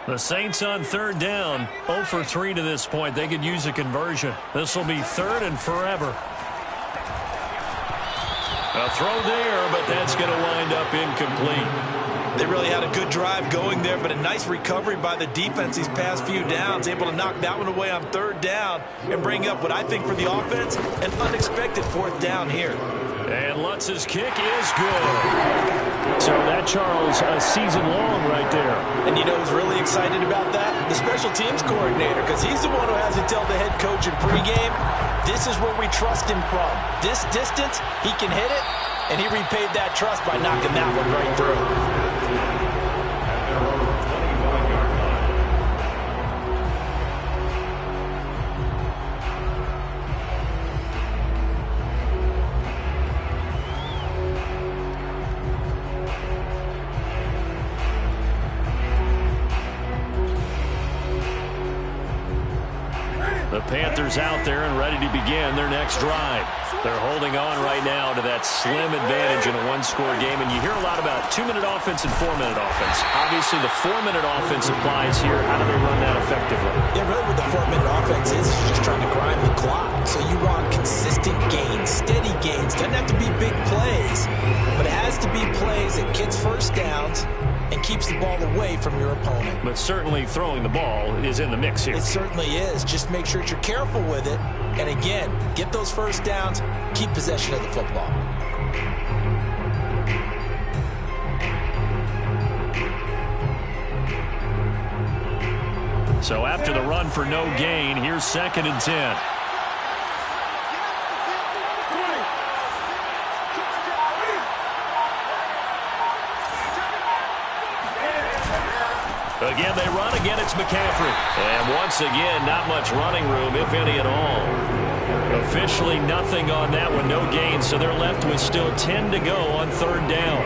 The Saints on 3rd down, 0 for 3 to this point. They could use a conversion. This will be 3rd and forever. A throw there, but that's going to wind up incomplete. They really had a good drive going there, but a nice recovery by the defense these past few downs, able to knock that one away on 3rd down and bring up what I think for the offense, an unexpected 4th down here. And Lutz's kick is good. So that, Charles, a season long right there. And you know who's really excited about that? The special teams coordinator, because he's the one who has to tell the head coach in pregame, this is where we trust him from. This distance, he can hit it, and he repaid that trust by knocking that one right through. The Panthers out there and ready to begin their next drive. They're holding on right now to that slim advantage in a one-score game. And you hear a lot about 2-minute offense and 4-minute offense. Obviously, the 4-minute offense applies here. How do they run that effectively? Yeah, really what the 4-minute offense is just trying to grind the clock. So you want consistent gains, steady gains. Doesn't have to be big plays, but it has to be plays that gets first downs and keeps the ball away from your opponent. But certainly throwing the ball is in the mix here. It certainly is. Just make sure that you're careful with it. And again, get those first downs, keep possession of the football. So after the run for no gain, here's 2nd and 10. Again, they run. Again, it's McCaffrey. And once again, not much running room, if any at all. Officially nothing on that one, no gain. So they're left with still 10 to go on 3rd down.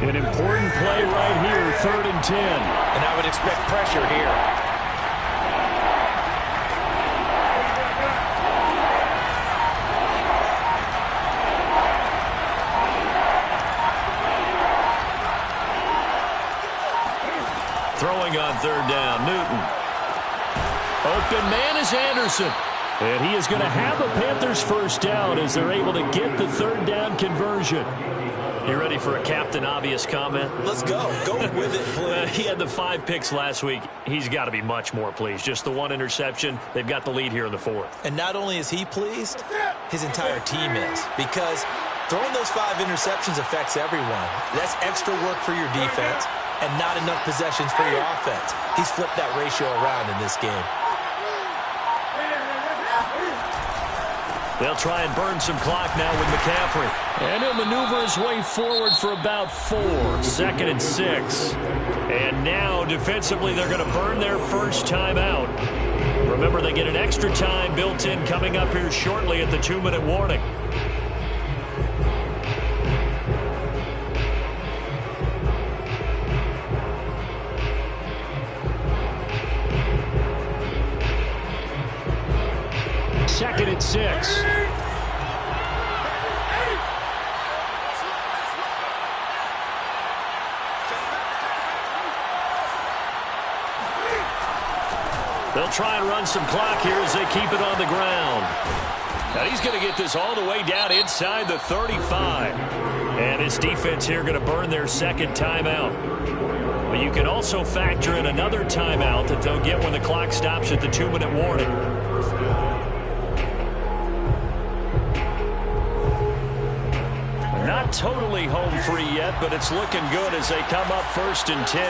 An important play right here, 3rd and 10. And I would expect pressure here. Throwing on 3rd down, Newton. Open man is Anderson. And he is going to have a Panthers first down as they're able to get the 3rd down conversion. You ready for a Captain Obvious comment? Let's go. Go with it, please. He had the 5 picks last week. He's got to be much more pleased. Just the 1 interception. They've got the lead here in the 4th. And not only is he pleased, his entire team is. Because throwing those 5 interceptions affects everyone. That's extra work for your defense and not enough possessions for your offense. He's flipped that ratio around in this game. They'll try and burn some clock now with McCaffrey. And he'll maneuver his way forward for about 4. 2nd and 6. And now, defensively, they're going to burn their first time out. Remember, they get an extra time built in coming up here shortly at the 2-minute warning. Second and 6. They'll try and run some clock here as they keep it on the ground. Now he's going to get this all the way down inside the 35. And his defense here going to burn their 2nd timeout. But you can also factor in another timeout that they'll get when the clock stops at the 2-minute warning. Not totally home free yet, but it's looking good as they come up 1st and 10.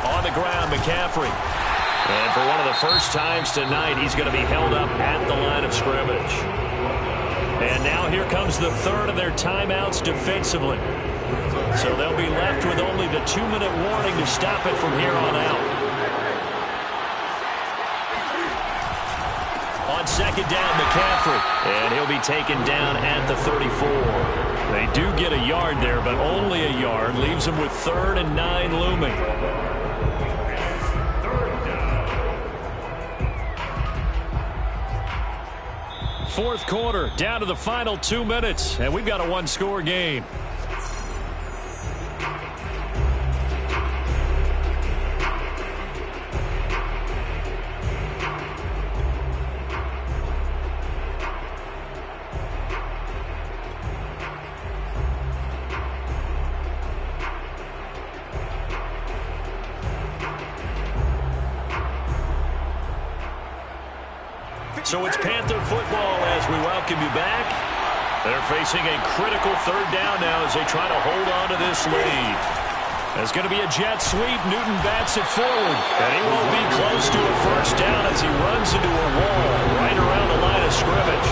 On the ground, McCaffrey. And for one of the first times tonight, he's going to be held up at the line of scrimmage. And now here comes the third of their timeouts defensively. So they'll be left with only the 2-minute warning to stop it from here on out. On 2nd down, McCaffrey. And he'll be taken down at the 34. They do get a yard there, but only a yard. Leaves them with 3rd and 9 looming. Fourth quarter, down to the final 2 minutes, and we've got a 1-score game. So it's Panther football as we welcome you back. They're facing a critical 3rd down now as they try to hold on to this lead. There's going to be a jet sweep. Newton bats it forward. And he won't be close to a 1st down as he runs into a wall right around the line of scrimmage.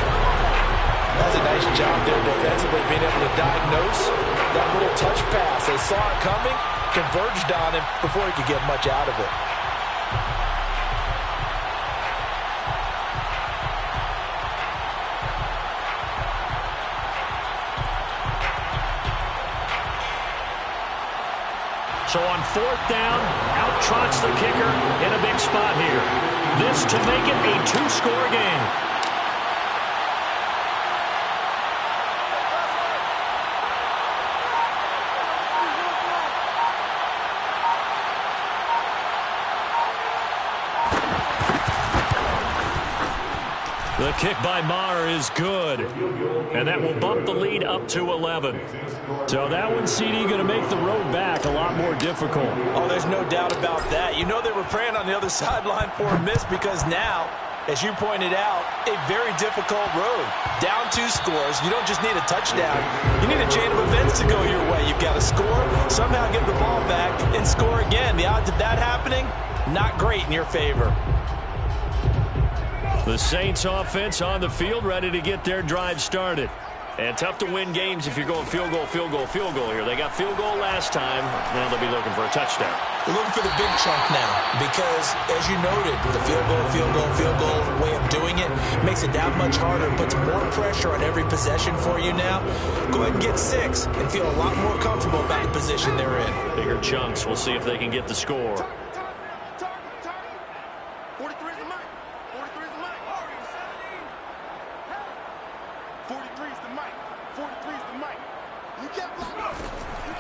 That's a nice job there defensively, being able to diagnose that little touch pass. They saw it coming, converged on him before he could get much out of it. So on 4th down, out trots the kicker in a big spot here. This to make it a 2-score game. The kick by Maher is good. And that will bump the lead up to 11. So that one, CD, going to make the road back a lot more difficult. Oh, there's no doubt about that. You know they were praying on the other sideline for a miss because now, as you pointed out, a very difficult road. Down 2 scores. You don't just need a touchdown. You need a chain of events to go your way. You've got to score, somehow get the ball back, and score again. The odds of that happening, not great in your favor. The Saints offense on the field, ready to get their drive started. And tough to win games if you're going field goal, field goal, field goal here. They got field goal last time. Now they'll be looking for a touchdown. They're looking for the big chunk now because, as you noted, the field goal way of doing it makes it that much harder and puts more pressure on every possession for you now. Go ahead and get 6 and feel a lot more comfortable about the position they're in. Bigger chunks. We'll see if they can get the score.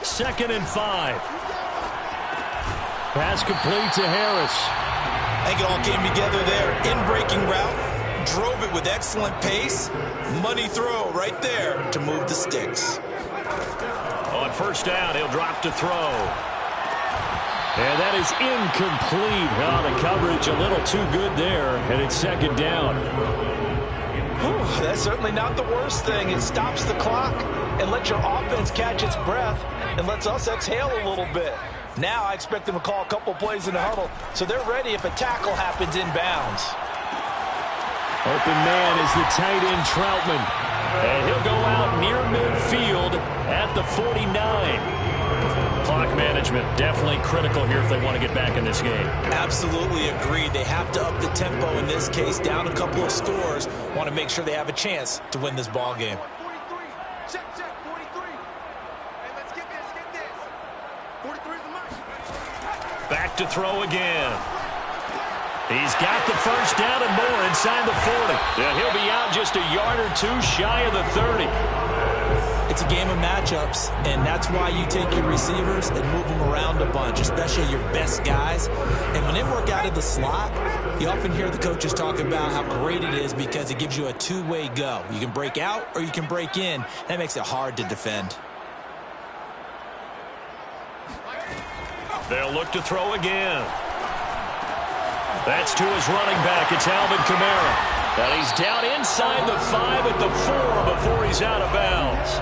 2nd and 5. Pass complete to Harris. I think it all came together there. In-breaking route. Drove it with excellent pace. Money throw right there to move the sticks. On 1st down, he'll drop to throw. And that is incomplete. Oh, the coverage a little too good there. And it's 2nd down. Whew, that's certainly not the worst thing. It stops the clock and lets your offense catch its breath and lets us exhale a little bit. Now I expect them to call a couple plays in the huddle so they're ready if a tackle happens inbounds. Open man is the tight end Troutman. And he'll go out near midfield at the 49. Clock management definitely critical here if they want to get back in this game. Absolutely agreed. They have to up the tempo in this case, down a couple of scores. Want to make sure they have a chance to win this ball game. 43. Check, 43. Hey, let's get this. 43 is the mark. Back to throw again. He's got the 1st down and more inside the 40. And he'll be out just a yard or 2 shy of the 30. It's a game of matchups, and that's why you take your receivers and move them around a bunch, especially your best guys. And when they work out of the slot, you often hear the coaches talk about how great it is because it gives you a two-way go. You can break out or you can break in. That makes it hard to defend. They'll look to throw again. That's to his running back. It's Alvin Kamara. And he's down inside the 5 at the 4 before he's out of bounds.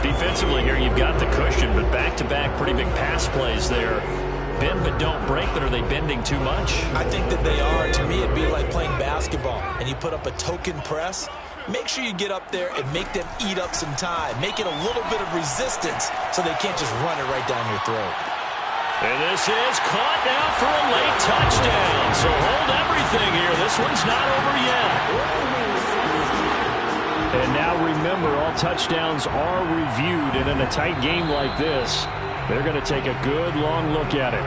Defensively here, you've got the cushion, but back-to-back pretty big pass plays there. Bend but don't break, but are they bending too much? I think that they are. To me, it'd be like playing basketball, and you put up a token press. Make sure you get up there and make them eat up some time. Make it a little bit of resistance so they can't just run it right down your throat. And this is caught now for a late touchdown. So hold everything here. This one's not over yet. And now remember, all touchdowns are reviewed. And in a tight game like this, they're going to take a good long look at it.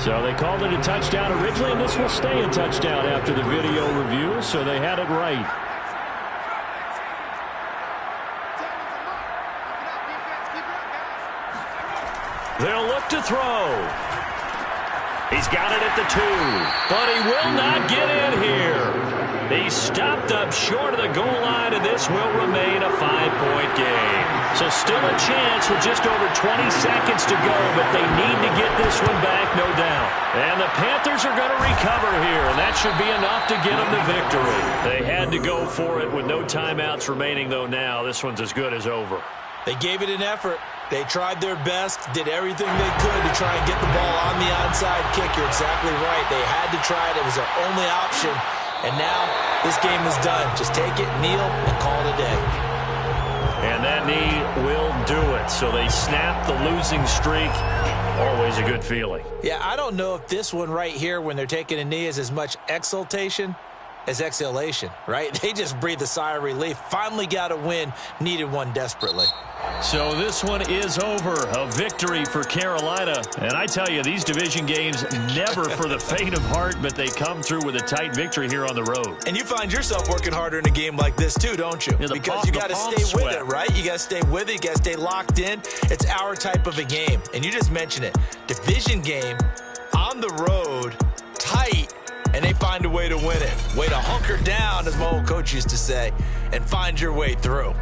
So they called it a touchdown originally, and this will stay a touchdown after the video review, so they had it right. They'll look to throw. He's got it at the 2, but he will not get in here. He's stopped up short of the goal line, and this will remain a 5-point game. So still a chance with just over 20 seconds to go, but they need to get this one back, no doubt. And the Panthers are going to recover here, and that should be enough to get them the victory. They had to go for it with no timeouts remaining, though now this one's as good as over. They gave it an effort. They tried their best, did everything they could to try and get the ball on the onside kick. You're exactly right. They had to try it. It was their only option. And now this game is done. Just take it, kneel, and call it a day. And that knee will do it. So they snap the losing streak. Always a good feeling. Yeah, I don't know if this one right here when they're taking a knee is as much exultation as exhalation, right? They just breathed a sigh of relief. Finally got a win. Needed one desperately. So this one is over. A victory for Carolina. And I tell you, these division games never for the faint of heart, but they come through with a tight victory here on the road. And you find yourself working harder in a game like this too, don't you? Yeah, because you got to stay with it, right? You got to stay with it. You got to stay locked in. It's our type of a game. And you just mentioned it. Division game, on the road, tight, and they find a way to win it. Way to hunker down, as my old coach used to say, and find your way through.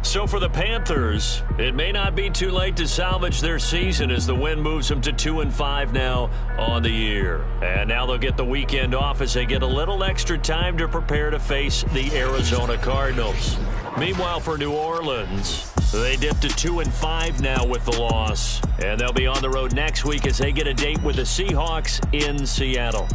So for the Panthers, it may not be too late to salvage their season as the win moves them to 2-5 now on the year. And now they'll get the weekend off as they get a little extra time to prepare to face the Arizona Cardinals. Meanwhile, for New Orleans, they dip to 2-5 now with the loss. And they'll be on the road next week as they get a date with the Seahawks in Seattle.